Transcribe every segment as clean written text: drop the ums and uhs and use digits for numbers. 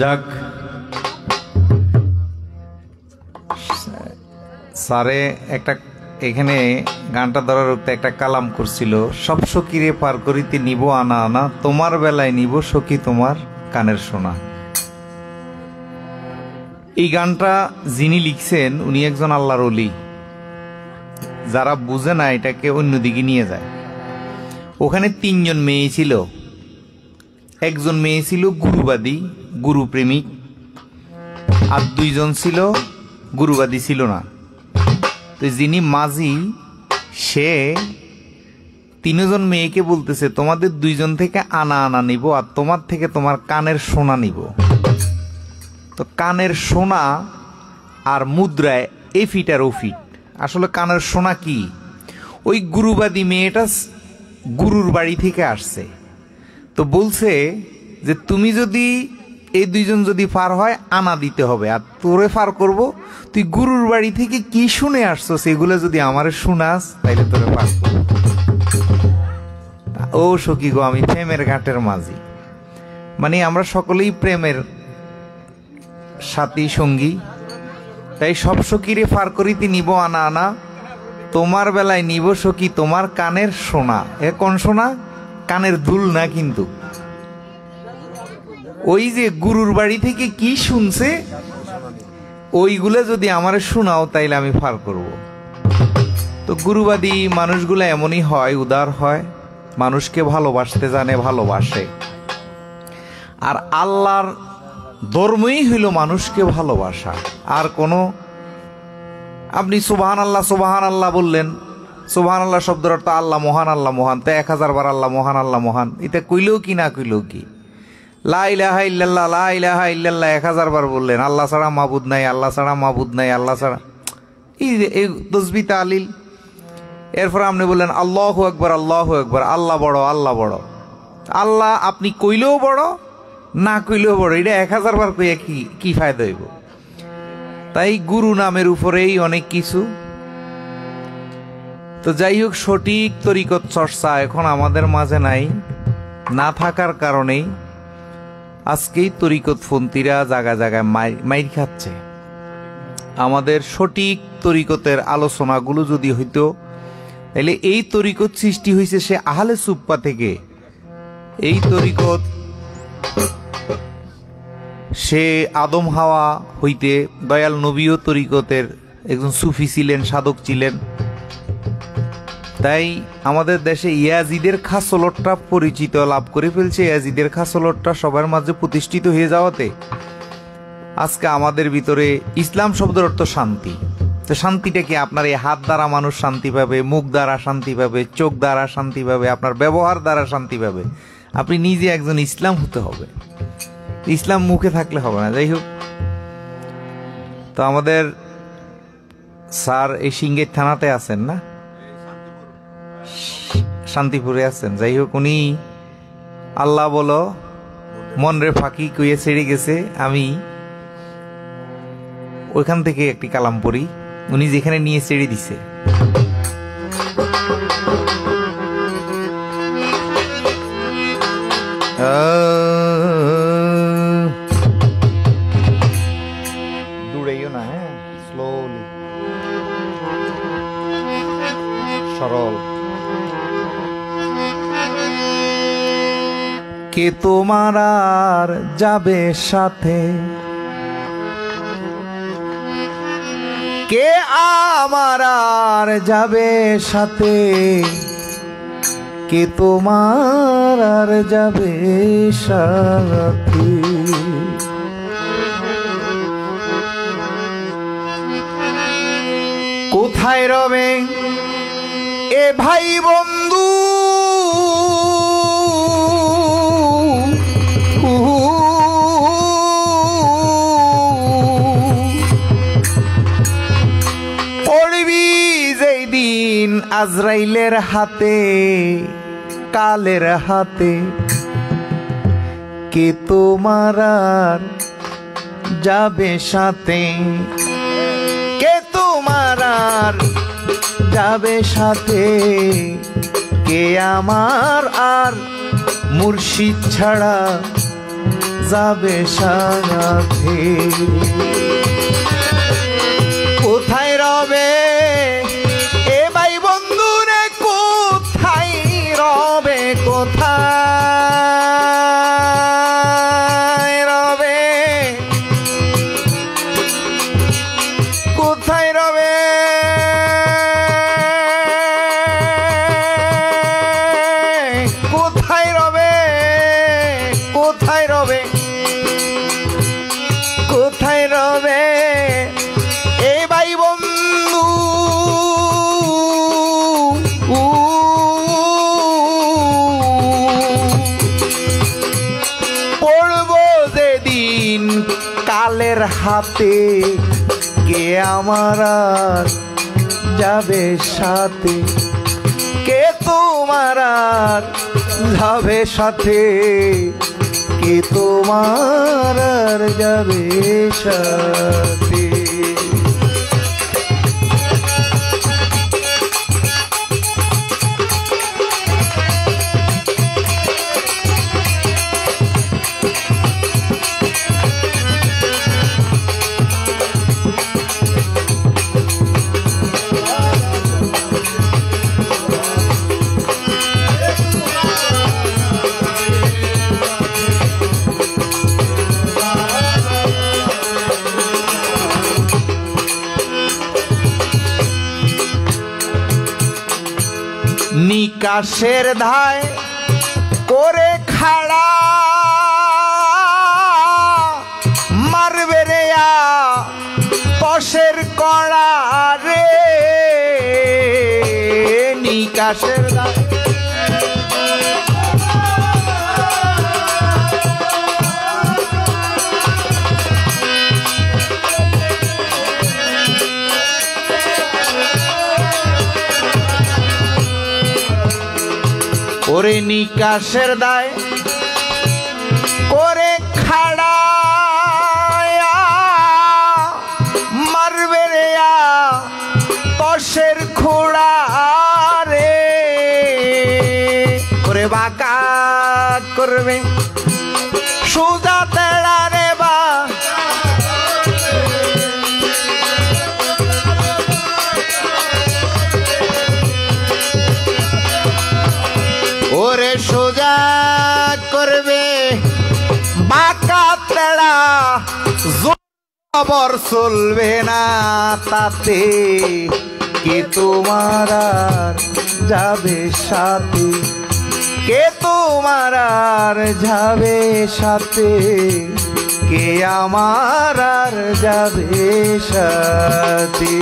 যাক, স্যারে একটা এখানে গানটা ধরার উঠতে একটা কালাম করছিল, সব সখীরে পার করিতে নিব আনা আনা, তোমার বেলায় নিব সখী তোমার কানের সোনা। এই গানটা যিনি লিখছেন উনি একজন আল্লাহর ওলি। যারা বুঝে না এটাকে অন্যদিকে নিয়ে যায়। ওখানে 3 জন মেয়ে ছিল। একজন মেয়ে ছিল গুরুবাদী, গুরুপ্রেমিক, আর 2 জন ছিল গুরুবাদী ছিল না। তো যিনি মাঝি সে 3 জন মেয়েকে বলতেছে, তোমাদের 2 জন থেকে আনা আনা নিব আর তোমার থেকে তোমার কানের সোনা নিব। তো কানের সোনা আর মুদ্রায় এ ফিট আর ও ফিট। আসলে কানের সোনা কি? ওই গুরুবাদী মেয়েটা গুরুর বাড়ি থেকে আসছে, তো বলছে যে তুমি যদি এই 2 জন যদি পার হয় আনা দিতে হবে, আর তোরে পার করব, তুই গুরুর বাড়ি থেকে কি শুনে আসছো সেগুলো যদি আমারে শুনাস তাইলে তোরে পার করব। ও সখী গো, আমি প্রেমের ঘাটের মাঝি। মানে আমরা সকলেই প্রেমের সাথী সঙ্গী। তাই সব সখীরে পার করিতে নিব আনা আনা, তোমার বেলায় নিব সখী তোমার কানের সোনা। এ কোন সোনা? কানের দুল না, কিন্তু ওই যে গুরুর বাড়ি থেকে কি শুনছে ওইগুলো যদি আমারে শোনাও তাইলে আমি পার করব। তো গুরুবাদী মানুষগুলো এমনই হয়, উদার হয়, মানুষকে ভালোবাসতে জানে, ভালোবাসে। আর আল্লাহর ধর্মই হইল মানুষকে ভালোবাসা। আর কোনো আপনি সুবহান আল্লাহ সুবহান আল্লাহ বললেন, সুবহান আল্লাহ শব্দের অর্থ আল্লাহ মহান, আল্লাহ মহান। তো 1000 বার আল্লাহ মহান, আল্লাহ মহান, এটা কইলেও কি না কইলেও কি? লা ইলাহা ইল্লাল্লাহ, লা ইলাহা ইল্লাল্লাহ 1000 বার বললেন, আল্লাহ ছাড়া মাবুদ নাই, আল্লাহ ছাড়া মাবুদ নাই, আল্লাহ ছাড়া এই তসবিহ তাহলিল। এরপর আপনি বললেন আল্লাহু আকবার, আল্লাহু আকবার, আল্লাহ বড়, আল্লাহ বড়। আল্লাহ আপনি কইলেও বড়, না কইলেও বড়। এটা 1000 বার কইয়া কি ফায়দা হইব? তাই গুরু নামের উপরেই অনেক কিছু। তো যাই হোক, সঠিক তরিকত চর্চা এখন আমাদের মাঝে নাই, না থাকার কারণেই আজকেই তরিকতপন্থীরা জায়গা জায়গায় মাইর খাচ্ছে। আমাদের সঠিক তরিকতের আলোচনাগুলো যদি হইতো, তাহলে এই তরিকত সৃষ্টি হয়েছে সে আহলে সুফফা থেকে। এই তরিকত সে আদম হাওয়া হইতে, দয়াল নবীও তরিকতের একজন সুফি ছিলেন, সাধক ছিলেন। তাই আমাদের দেশে ইয়াজিদের খাসলতটা পরিচিত লাভ করে ফেলছে। ইয়াজিদের খাসলতটা সবার মাঝে প্রতিষ্ঠিত হয়ে যাওয়াতে আজকে আমাদের ভিতরে ইসলাম শব্দের অর্থ শান্তি। তো শান্তিটা কি? আপনার এই হাত দ্বারা মানুষ শান্তি পাবে, মুখ দ্বারা শান্তি পাবে, চোখ দ্বারা শান্তি পাবে, আপনার ব্যবহার দ্বারা শান্তি পাবে। আপনি নিজে একজন ইসলাম হতে হবে, ইসলাম মুখে থাকলে হবে না। যাই হোক, তো আমাদের স্যার এই সিঙ্গের থানাতে আছেন না, শান্তিপুরে আছেন। যাই হোক, উনি আল্লাহ বলো মন রে ফাঁকি কইয়ে ছেড়ে গেছে। আমি ওইখান থেকে একটি কালাম পড়ি, উনি যেখানে নিয়ে ছেড়ে দিছে। দূরেও না, হ্যাঁ, স্লোলি, সরল। কে তোমার আর যাবে সাথে, কে আমার আর যাবে সাথে, কে তোমার আর যাবে সাথে। কোথায় রবে এ ভাই বন্ধু, পড়বি যেই দিন আজরাইলের হাতে, কালের হাতে। কে তোমার আর যাবে সাথে, কে তোমার আর যাবে সাথে, কে আমার আর মুর্শিদ ছাড়া যাবে সাথে। কোথায় রবে এ ভাই বন্ধু রে, কোথায় রবে, কোথায় রবে, কোথায় রবে, কোথায় রবে, কোথায় রবে, কোথায় রবে এ ভাই বন্ধু। পড়বো যেদিন কালের হাতে, কে আমার আর যাবে সাথে, কে তোমার আর যাবে সাথে, কে তোমার আর যাবে সাথে। নিকাশের ধায় করে খাড়া, মারবে রে কষের কড়া রে, নিকাশের ধায় ওরে নিকাশের দায় করে খাড়া, মারবে রে কষের খোড়া রে, ওরে বাঁকা করবে সোজা তেড়া রে বা, ওরে সোজা করবে বাঁকা তেড়া, জবর চলবে না তাতে, কে তোমার আর যাবে সাথে, কে তোমার আর যাবে সাথে, কে আমার আর যাবে সাথে।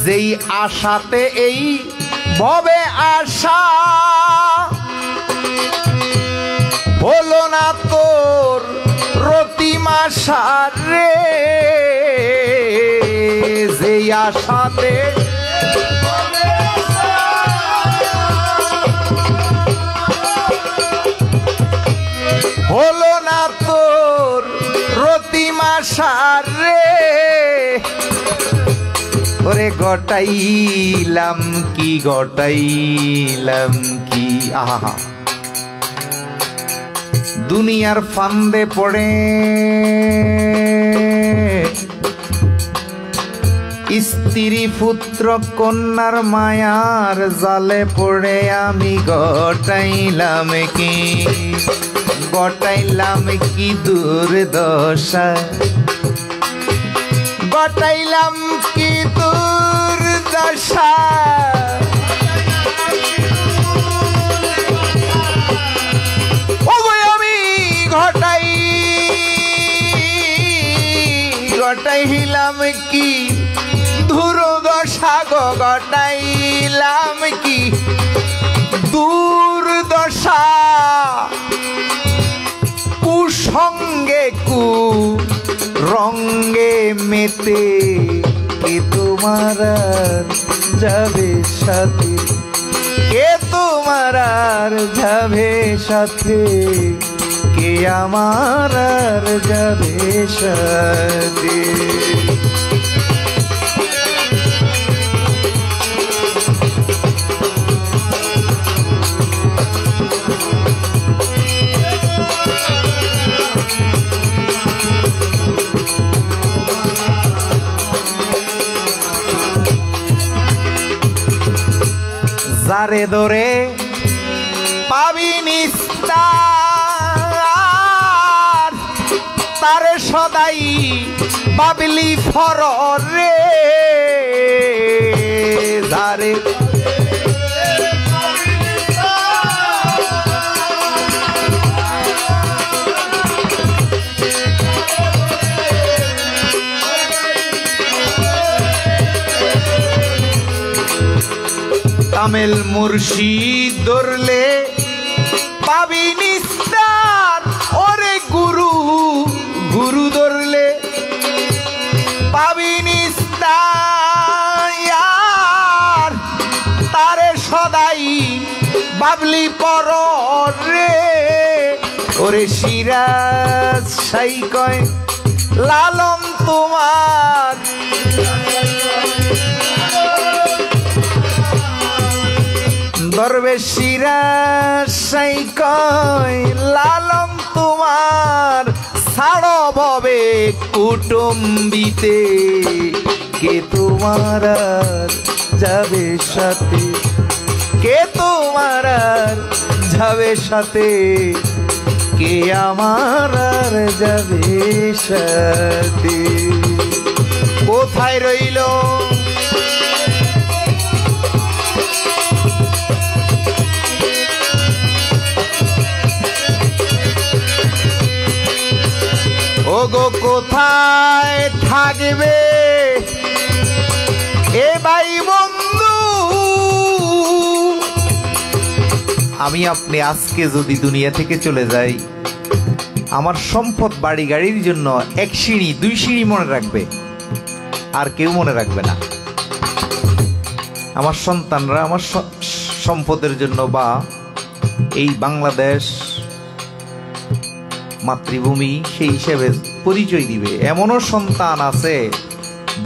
যেই আশাতে এই ভবে আশা হলো না তোর রতিমাশা রে, যেই আশাতে হলো না তোর রতিমাশা রে, ওরে গটাইলাম কি, গটাইলাম কি, আহা দুনিয়ার ফান্দে পড়ে স্ত্রী পুত্র কন্যার মায়ার জালে পড়ে আমি গটাইলাম কি, গটাইলাম কি দুর্দশা, গটাইলাম কি দুর্দশা, আমি গটাইলাম কি দুর্দশা গো, গটাইলাম কি দুর্দশা, সঙ্গে কু রঙ্গে মেতে কে তোমার আর যাবে সাথে, কে তোমার আর যাবে সাথে, কে আমার আর যাবে সাথে। যারে ধরে পাবি নিস্তার, তারে সদাই বাবলি ফররে, যারে তামিল মুর্শিদ ধরলে পাবি নিস্তার, ওরে গুরু গুরু ধরলে পাবি নিস্তার, তারে সদাই বাবলি পরে, ওরে সিরাজ সাই কয় লালন তোমার, দরবেশিরা সাই কয় লালন তোমার, ছাড়ো ববে কুটুম্বিতে, কে তোমার আর যাবে সাথে, কে তোমার আর যাবে সাথে, কে আমার আর যাবে সাথে। কোথায় রইল ওগো, কোথায় থাকবে এ ভাই বন্ধু? আমি আপনি আজকে যদি দুনিয়া থেকে চলে যাই, আমার সম্পদ বাড়ি গাড়ির জন্য 1 সিঁড়ি 2 সিঁড়ি মনে রাখবে, আর কেউ মনে রাখবে না। আমার সন্তানরা আমার সম্পদের জন্য বা এই বাংলাদেশ মাতৃভূমি সেই হিসেবে পরিচয় দিবে। এমনও সন্তান আছে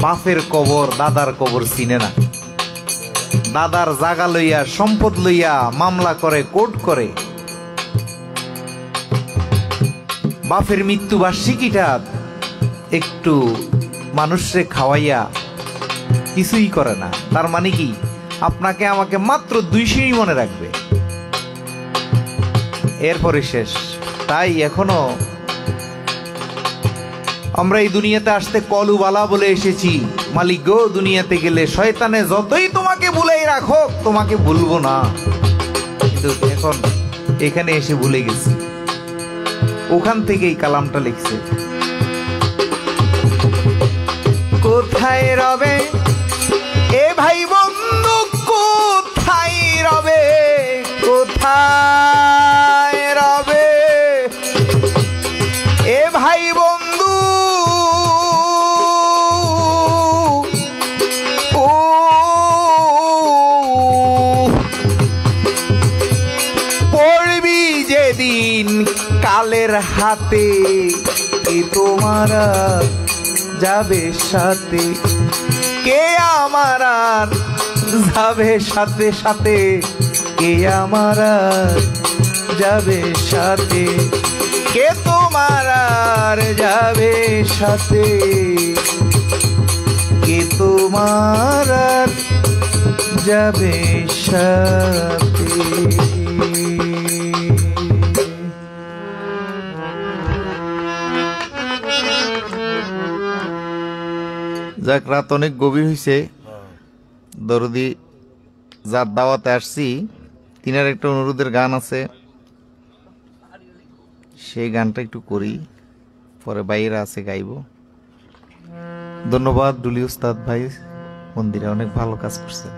বাপের কবর দাদার কবর চিনে না, দাদার জাগা লইয়া সম্পদ লইয়া মামলা করে, কোর্ট করে, বাপের মৃত্যুবার্ষিকীটা একটু মানুষরে খাওয়াইয়া কিছুই করে না। তার মানে কি আপনাকে আমাকে মাত্র 2 সিঁড়ি মনে রাখবে, এরপরে শেষ। তাই এখনো আমরা এই দুনিয়াতে আসতে কলুবালা বলে এসেছি, মালিক গো দুনিয়াতে গেলে শয়তানে যতই তোমাকে ভুলেই রাখো তোমাকে ভুলবো না, কিন্তু এখন এখানে এসে ভুলে গেছি। ওখান থেকে এই কালামটা লিখছে, কোথায় রবে এ ভাই বন্ধু, কোথায় রবে, কোথায় রবে এ ভাই বন্ধু, ও পড়বি যেদিন কালের হাতে, এ তোমার যাবে সাথে, কে আমার আর যাবে সাথে সাথে, কে আমার আর যাবে সাথে, কে তোমার আর যাবে সাথে, কে তোমার আর যাবে সাথে। যাক, রাত অনেক গভীর হয়েছে। দরদি যার দাওয়াতে আসছি তিনার একটা অনুরোধের গান আছে, সেই গানটা একটু করি, পরে বাইরে আছে গাইব। ধন্যবাদ ডুলি উস্তাদ ভাই, মন্দিরে অনেক ভালো কাজ করছে।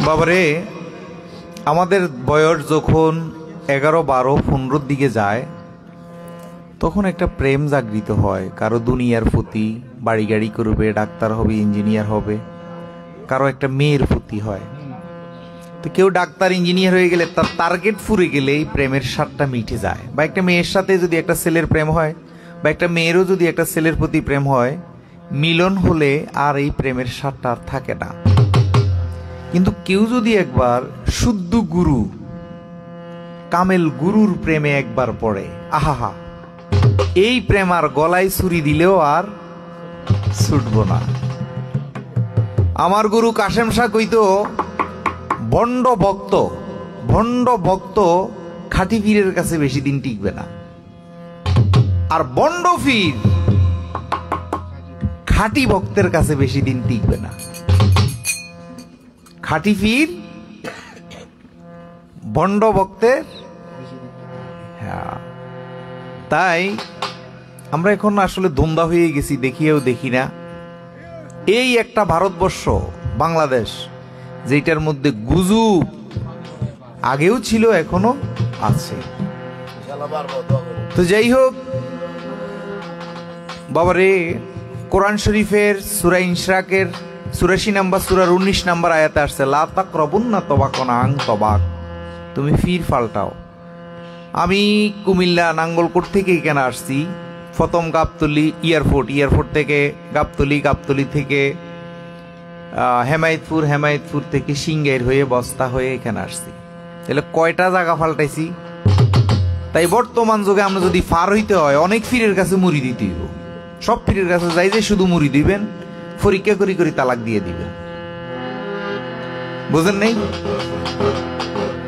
বাবারে, আমাদের বয়স যখন 11, 12, 15 দিকে যায় তখন একটা প্রেম জাগৃত হয়। কারো দুনিয়ার প্রতি, বাড়ি গাড়ি করবে, ডাক্তার হবে, ইঞ্জিনিয়ার হবে। কারো একটা মেয়ের প্রতি হয়। তো কেউ ডাক্তার ইঞ্জিনিয়ার হয়ে গেলে, তার টার্গেট ফুরে গেলে এই প্রেমের স্বাদটা মিটে যায়। বা একটা মেয়ের সাথে যদি একটা ছেলের প্রেম হয়, বা একটা মেয়েরও যদি একটা ছেলের প্রতি প্রেম হয়, মিলন হলে আর এই প্রেমের স্বাদটা আর থাকে না। কিন্তু কেউ যদি একবার শুদ্ধ গুরু, কামেল গুরুর প্রেমে একবার পড়ে, আহা, এই প্রেম আর গলায় ছুরি দিলেও আর ছুটব না। আমার গুরু কাশেম শাহ কইতো, ভণ্ড ভক্ত খাঁটি পীরের কাছে বেশি দিন টিকবে না। আর বন্ড পীর খাঁটি ভক্তের কাছে বেশি দিন টিকবে না। খাঁটি পীর বন্ড ভক্তের, হ্যাঁ। তাই আমরা এখন আসলে ধুমধা হয়ে গেছি, দেখিয়েও দেখি না। এই একটা ভারতবর্ষ, বাংলাদেশ, যেটার মধ্যে গুজব আগেও ছিল, এখনো আছে। তো যাই হোক বাবারে, কোরআন শরীফের সূরা ইনশিরাকের 84 নম্বর সূরার 19 নম্বর আয়াতে আসছে, লা তাকরাবুন্না তবাকনা আন তবাক, তুমি ফির পাল্টাও। আমি কুমিল্লা নাঙ্গলকোট থেকে এখানে আসছি। প্রথম গাবতলী এয়ারপোর্ট থেকে গাবতলী থেকে হেমায়েতপুর থেকে সিংগাইর হয়ে বস্তা হয়ে এখানে আসছি। তাহলে কয়টা জায়গা পাল্টাইছি। তাই বর্তমান যুগে আমরা যদি ফার হইতে হয়, অনেক ফিরের কাছে মুড়ি দিতে হইব। সব ফিরের কাছে যাই যে শুধু মুড়ি দিবেন, পরীক্ষা করি তালাক দিয়ে দিবেন। বুঝেন নাই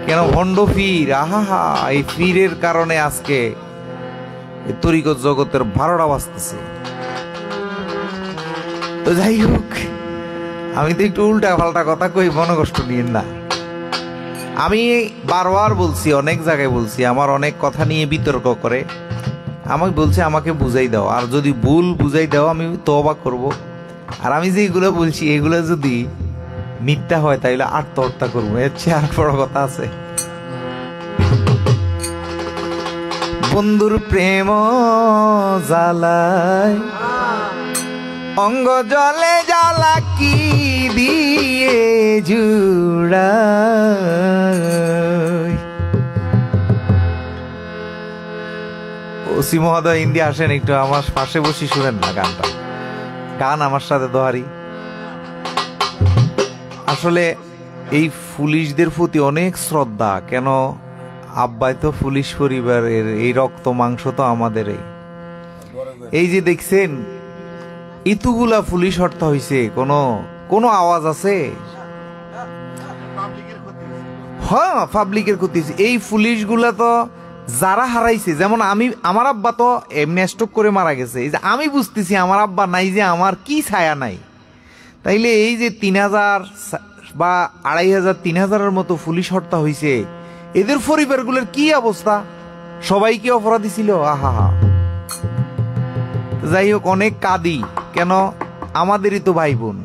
কেন? ভণ্ড ফির, আহা, এই ফিরের কারণে আজকে তরিকত জগতের 12টা বাজতেছে। তো যাই হোক, আমি তো একটু উল্টা পাল্টা কথা কই, মনে কষ্ট নিয়েন না। আমি বারবার বলছি, অনেক জায়গায় বলছি, আমার অনেক কথা নিয়ে বিতর্ক করে। আমাকে বলছে আমাকে বুঝাই দাও, আর যদি ভুল বুঝাই দাও আমি তওবা করব। আর আমি যে এগুলো বলছি, এগুলো যদি মিথ্যা হয় তাইলে আত্মহত্যা করবো। এর চেয়ে আর বড় কথা আছে? বন্ধুর প্রেম জ্বালায় অঙ্গ জলে জ্বালা কি দিয়ে জুড়ায়। ওসি মহোদয় হিন্দি আসেন একটু, আমার পাশে বসি, শুনেন না গানটা। গান আমার সাথে দোহারি। আসলে এই পুলিশদের প্রতি অনেক শ্রদ্ধা। কেন? আব্বাই তো পুলিশ পরিবারের, এই রক্ত মাংস তো আমাদের। এই যে দেখছেন ইতুগুলা পুলিশ হত্যা হয়েছে, কোনো আওয়াজ আছে? হ্যাঁ, পাবলিকের ক্ষতি হয়েছে। এই পুলিশগুলা তো যারা হারাইছে, যেমন আমার আব্বা তো এমনি স্ট্রোক করে মারা গেছে। এই যে আমি বুঝতেছি আমার আব্বা নাই, যে আমার কি ছায়া নাই। তাইলে এই যে 3000 বা 2500, 3000-এর মতো পুলিশ হত্যা হয়েছে, এদের পরিবারগুলোর কি অবস্থা? সবাই কি অপরাধী ছিল? আহা। যাই হোক, অনেক কাঁদি। কেন? আমাদেরই তো ভাই বোন,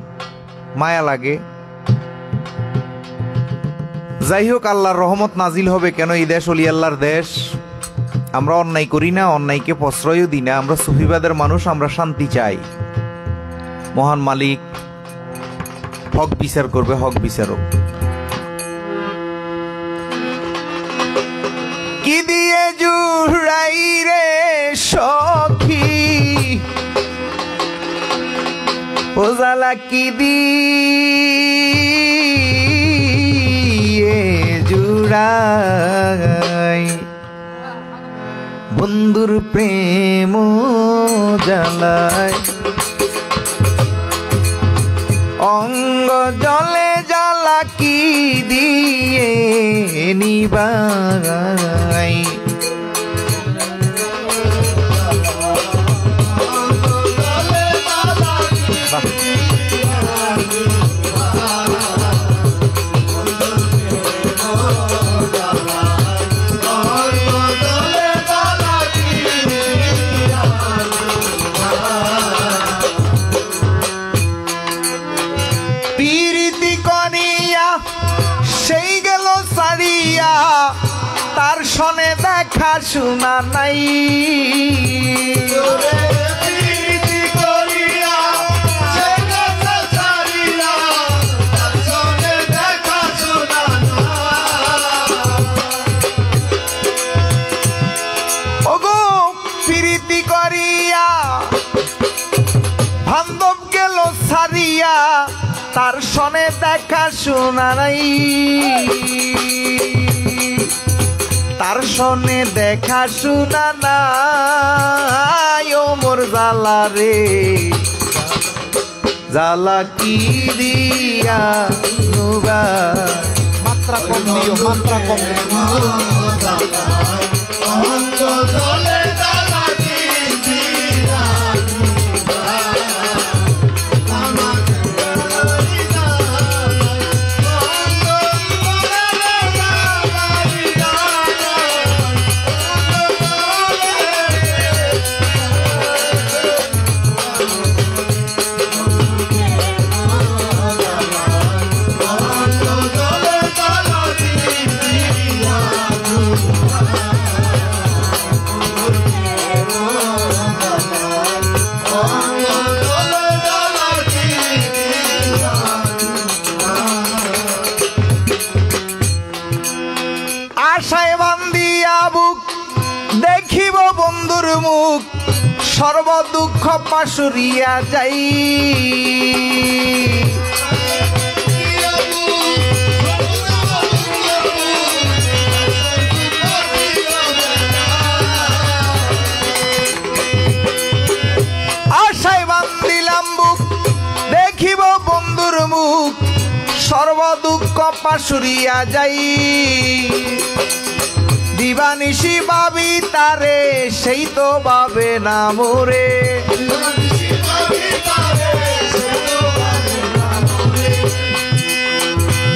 মায়া লাগে। যাই হোক, আল্লাহর রহমত নাজিল হবে। কেন? এই দেশ অলি আল্লাহর দেশ। আমরা অন্যায় করি না, অন্যায়কে প্রশ্রয়ও দিই না। আমরা সুফিবাদের মানুষ, আমরা শান্তি চাই। মহান মালিক হক বিচার করবে, হক বিচারক। কি দিয়ে জুড়াই রে সখী, ও জ্বালা কি দিয়ে জুড়াই, বন্ধুর প্রেম জ্বালায় অঙ্গ জলে জ্বালা কি দিয়ে নিবাই। তার সনে দেখা শোনা নাই ওগো প্রীতি করিয়া বান্ধব গেল সারিয়া তার সনে দেখা শোনা নাই তার সনে দেখা শোনা নাই ও মোর জালা রে জালা কি দিয়া নুবা মাত্রা কম দিও, মাত্রা কম আশায় বান্ধিয়া বুক দেখিব বন্ধুর মুখ সর্ব দুঃখ পাশুরিয়া যাই আশায় বান্ধিলাম বুক দেখিব বন্ধুর মুখ সর্ব দুঃখ পাশুরিয়া যাই দিবানিশি ভাবি তারে সেই তো ভাবে না মোরে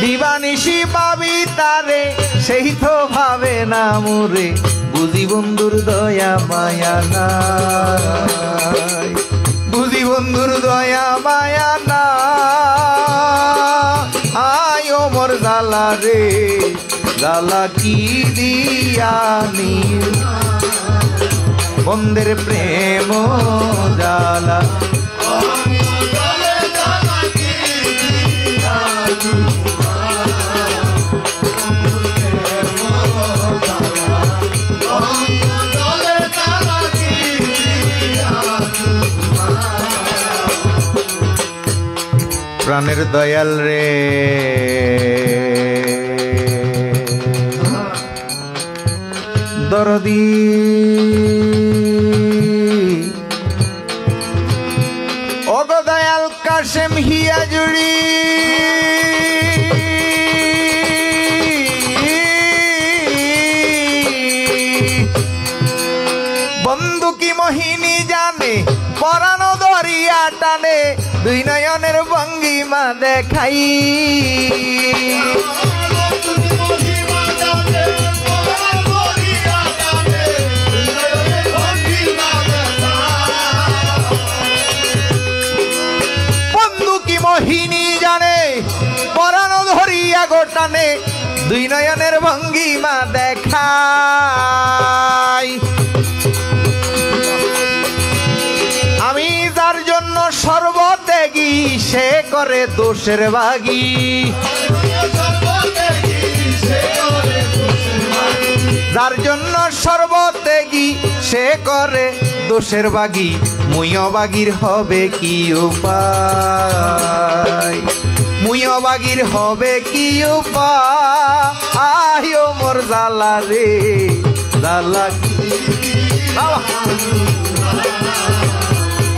দিবানিশি ভাবি তারে সেই তো ভাবে না মোরে বুঝি বন্ধুর দয়া মায়া নাই বুঝি বন্ধুর দয়া মায়া না আয় ও মোর জালা রে জালা কি দিয়ানি বন্ধের প্রেম জালা প্রাণের দয়াল রে দরদি ওগো দয়াল কাশেম হিয়া জুড়ি বন্ধু কি মোহিনী জানে পরানো দরিয়া টানে দুই নয়নের ভঙ্গিমা দেখাই বন্ধু কি মোহিনী জানে পরানো ধরিয়া গোটানে দুই নয়নের ভঙ্গিমা দেখাই আমি যার জন্য সর্বত্যাগী সে করে দোষের ভাগী যার জন্য সর্বত্যাগী সে করে দোষের ভাগী মুইও বাগির হবে কি উপায় মুইও বাগির হবে কি উপায় ও মোর জালা রে জালা কি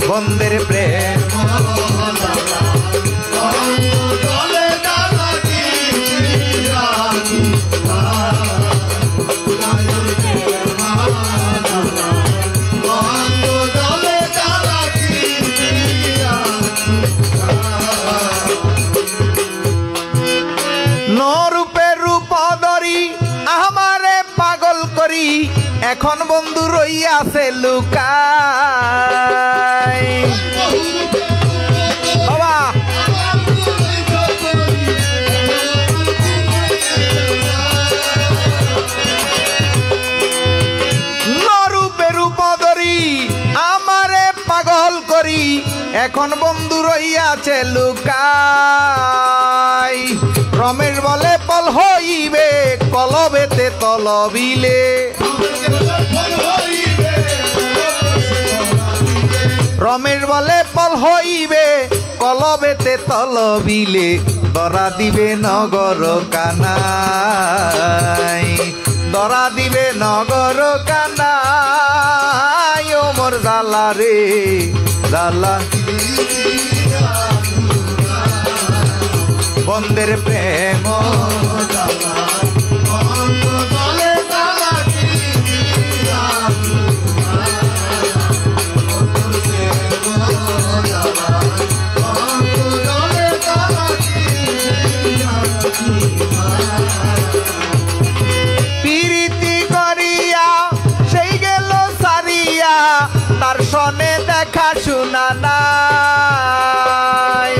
বন্ধের প্রেম নরূপের রূপ ধরি আমারে পাগল করি এখন বন্ধু রইয়াছে লুকাই বাবা এখন বন্ধু রইয়াছে লুকাই। রমেশ বলে পল হইবে কলবেতে তলবিলে, রমেশ বলে পল হইবে কলবেতে তলবিলে, ধরা দিবে নগর কানাই, ধরা দিবে নগর কানাই। ও মোর জালা রে জালা, বন্ধের প্রেম প্রীতি করিয়া সেই গেল সারিয়া, তার সনে দেখা শোনা নাই।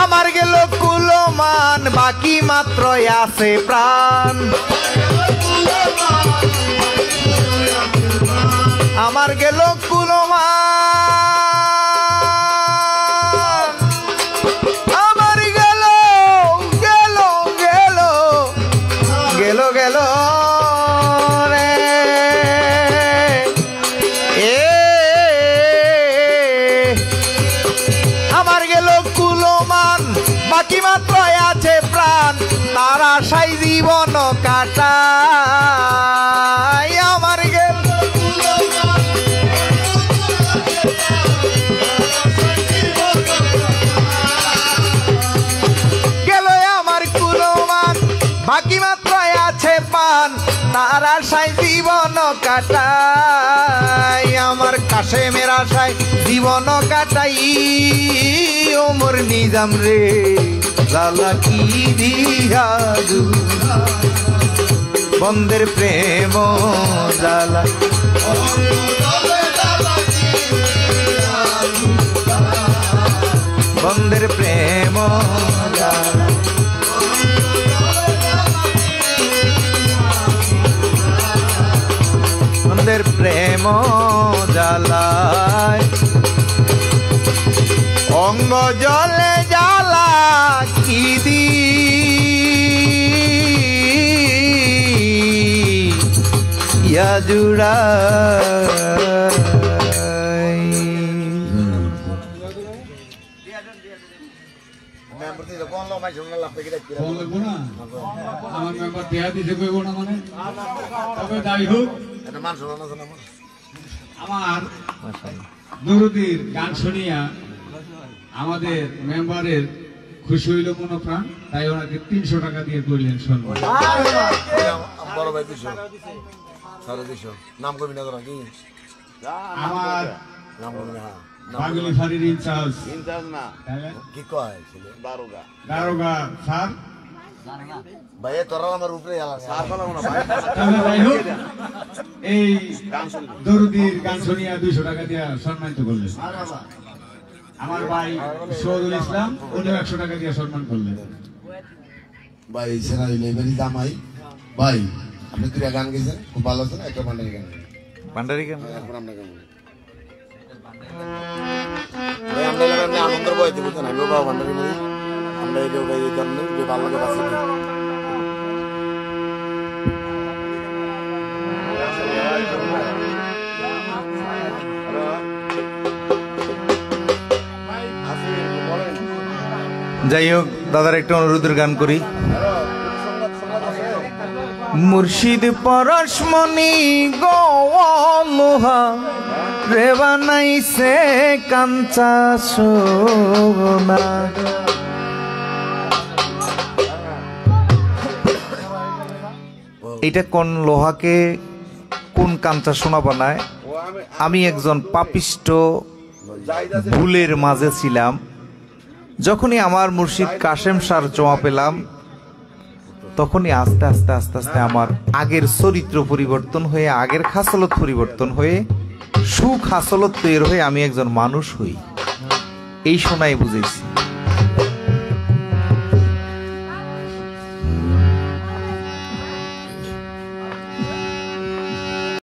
আমার গেল কুলমান বাকি মাত্র আছে প্রাণ, আমার গেল কুলমান, আমার গেল গেল গেল গেল গেল রে এ, আমার গেল কুলমান বাকি মাত্র আছে প্রাণ, তার আশায় জীবন কাটাই। আমার গেল গেল আমার কুলমান বাকি মাত্র আছে পান, তার আশায় জীবন কাটাই। আমার কাশেমের আশায় জীবন কাটাই। ও মোর নিজাম রে জালা কি দিয়া বন্ধের প্রেম জালা, বন্ধের প্রেম জালা, বন্ধের প্রেম জালায় অঙ্গ জলে জ্বালা কি দি ইয়া জুড়া। আমার মেম্বার দেয়া দিতে কইব না মানে, তবে যাই হোক আমার নুরুদ্দির গান শুনিয়া আমাদের মেম্বারের খুশি হইল মনো প্রাণ, তাই ওনাকে 300 টাকা দিয়ে করলেন সম্মান। বড় ভাই 200 নাম করবি না কি আমার নাম করবি না বাগুলি ফাঁড়ির ইনচার্জ না কি কয় ছিল দারোগা স্যার, ভাই তোরা আমার উপরে যাই হোক এই দরুদির গান শুনিয়া 200 টাকা দিয়ে সম্মানিত করলেন। আমার ভাই শহীদুল ইসলাম উনিও 100 টাকা দিয়ে সম্মান করলেন। ভাই সেরা লাইব্রেরি জামাই ভাই আপনি দুইটা গান গেছেন খুব ভালো আছে, একটা ভান্ডারি গান ভান্ডারি গান এখন আমরা গান ভাই আমরা এলাকায় আনন্দের বয়তে বুঝছেন আমি বাবা ভান্ডারি মানে আমরা এই লোক এই কারণে যে ভালো লাগে বাসে যাই হোক দাদার একটা অনুরোধের গান করি। মুর্শিদ পরশমণি গোলোহা রে বানাইছে কাঞ্চা সোনা, এটা কোন লোহাকে কোন কাঞ্চা সোনা বানায়? আমি একজন পাপিষ্ট ভুলের মাঝে ছিলাম। যখনই আমার মুর্শিদ কাশেম স্যার জমা পেলাম, তখনই আস্তে আস্তে আস্তে আস্তে আমার আগের চরিত্র পরিবর্তন হয়ে, আগের খাসলত পরিবর্তন হয়ে, সুখাসলত তৈরি হয়ে আমি একজন মানুষ হই। এই শোনাই বুঝেছি।